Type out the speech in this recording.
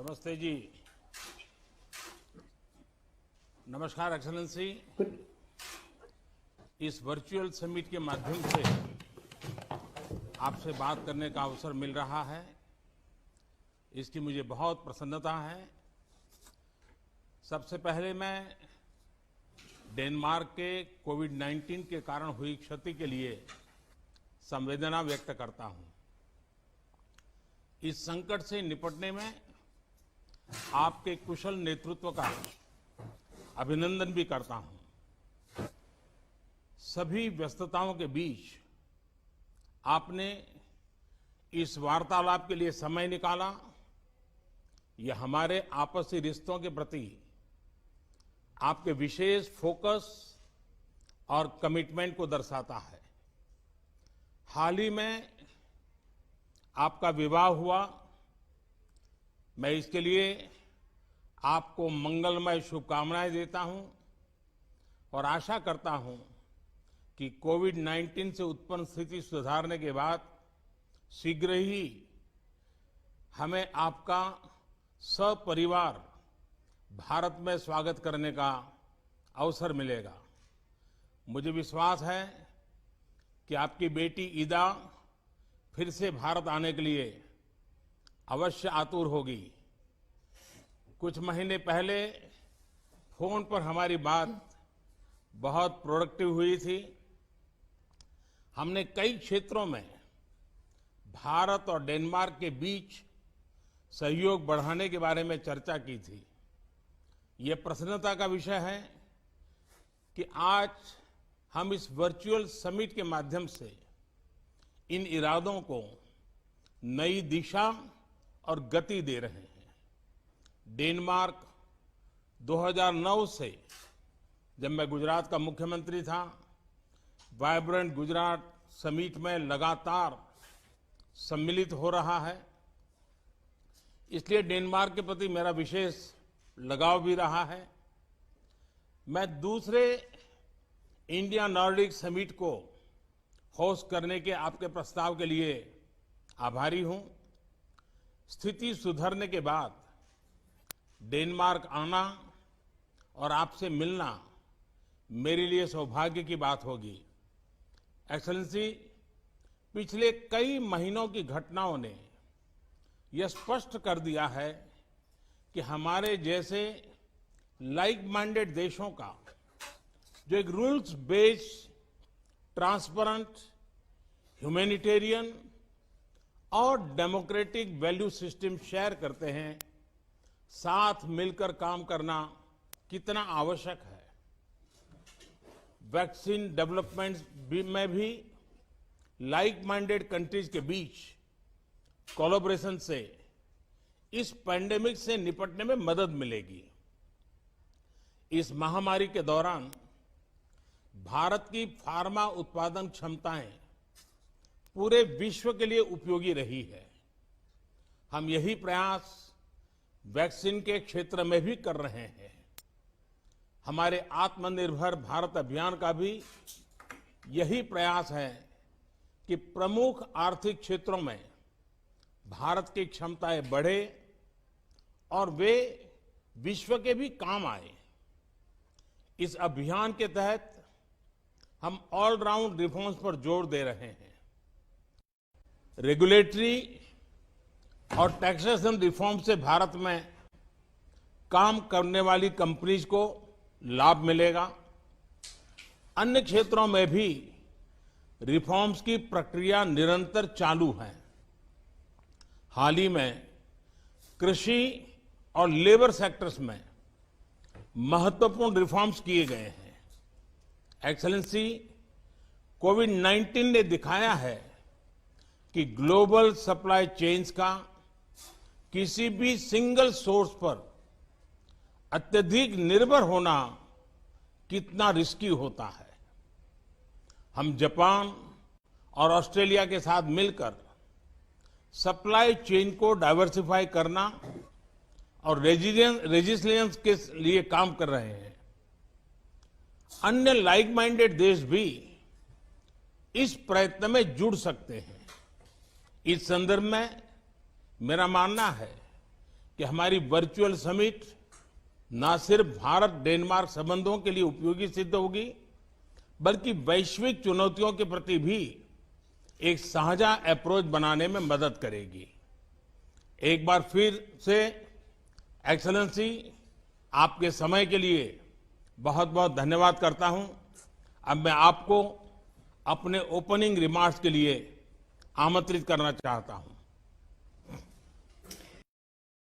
नमस्ते जी। नमस्कार एक्सेलेंसी। इस वर्चुअल समिट के माध्यम से आपसे बात करने का अवसर मिल रहा है, इसकी मुझे बहुत प्रसन्नता है। सबसे पहले मैं डेनमार्क के कोविड-19 के कारण हुई क्षति के लिए संवेदना व्यक्त करता हूं। इस संकट से निपटने में आपके कुशल नेतृत्व का अभिनंदन भी करता हूं। सभी व्यस्तताओं के बीच आपने इस वार्तालाप के लिए समय निकाला। यह हमारे आपसी रिश्तों के प्रति आपके विशेष फोकस और कमिटमेंट को दर्शाता है। हाल ही में आपका विवाह हुआ। मैं इसके लिए आपको मंगलमय शुभकामनाएं देता हूं और आशा करता हूं कि कोविड-19 से उत्पन्न स्थिति सुधारने के बाद शीघ्र ही हमें आपका सपरिवार भारत में स्वागत करने का अवसर मिलेगा। मुझे विश्वास है कि आपकी बेटी ईदा फिर से भारत आने के लिए अवश्य आतुर होगी। कुछ महीने पहले फोन पर हमारी बात बहुत प्रोडक्टिव हुई थी। हमने कई क्षेत्रों में भारत और डेनमार्क के बीच सहयोग बढ़ाने के बारे में चर्चा की थी। ये प्रसन्नता का विषय है कि आज हम इस वर्चुअल समिट के माध्यम से इन इरादों को नई दिशा और गति दे रहे हैं। डेनमार्क 2009 से, जब मैं गुजरात का मुख्यमंत्री था, वाइब्रेंट गुजरात समिट में लगातार सम्मिलित हो रहा है। इसलिए डेनमार्क के प्रति मेरा विशेष लगाव भी रहा है। मैं दूसरे इंडिया नॉर्डिक समिट को होस्ट करने के आपके प्रस्ताव के लिए आभारी हूं। स्थिति सुधरने के बाद डेनमार्क आना और आपसे मिलना मेरे लिए सौभाग्य की बात होगी। एक्सेलेंसी, पिछले कई महीनों की घटनाओं ने यह स्पष्ट कर दिया है कि हमारे जैसे लाइक माइंडेड देशों का जो एक रूल्स बेस्ड, ट्रांसपेरेंट, ह्यूमैनिटेरियन और डेमोक्रेटिक वैल्यू सिस्टम शेयर करते हैं, साथ मिलकर काम करना कितना आवश्यक है। वैक्सीन डेवलपमेंट में भी लाइक माइंडेड कंट्रीज के बीच कोलैबोरेशन से इस पैंडेमिक से निपटने में मदद मिलेगी। इस महामारी के दौरान भारत की फार्मा उत्पादन क्षमताएं पूरे विश्व के लिए उपयोगी रही है। हम यही प्रयास वैक्सीन के क्षेत्र में भी कर रहे हैं। हमारे आत्मनिर्भर भारत अभियान का भी यही प्रयास है कि प्रमुख आर्थिक क्षेत्रों में भारत की क्षमताएं बढ़े और वे विश्व के भी काम आए। इस अभियान के तहत हम ऑलराउंड रिफॉर्म्स पर जोर दे रहे हैं। रेगुलेटरी और टैक्सेशन रिफॉर्म से भारत में काम करने वाली कंपनीज को लाभ मिलेगा। अन्य क्षेत्रों में भी रिफॉर्म्स की प्रक्रिया निरंतर चालू है। हाल ही में कृषि और लेबर सेक्टर्स में महत्वपूर्ण रिफॉर्म्स किए गए हैं। एक्सेलेंसी, कोविड-19 ने दिखाया है कि ग्लोबल सप्लाई चेन्स का किसी भी सिंगल सोर्स पर अत्यधिक निर्भर होना कितना रिस्की होता है। हम जापान और ऑस्ट्रेलिया के साथ मिलकर सप्लाई चेन को डाइवर्सिफाई करना और रेजिलियंस के लिए काम कर रहे हैं। अन्य लाइक माइंडेड देश भी इस प्रयत्न में जुड़ सकते हैं। इस संदर्भ में मेरा मानना है कि हमारी वर्चुअल समिट न सिर्फ भारत डेनमार्क संबंधों के लिए उपयोगी सिद्ध होगी, बल्कि वैश्विक चुनौतियों के प्रति भी एक साझा अप्रोच बनाने में मदद करेगी। एक बार फिर से एक्सेलेंसी, आपके समय के लिए बहुत बहुत धन्यवाद करता हूं। अब मैं आपको अपने ओपनिंग रिमार्क्स के लिए आमंत्रित करना चाहता हूं।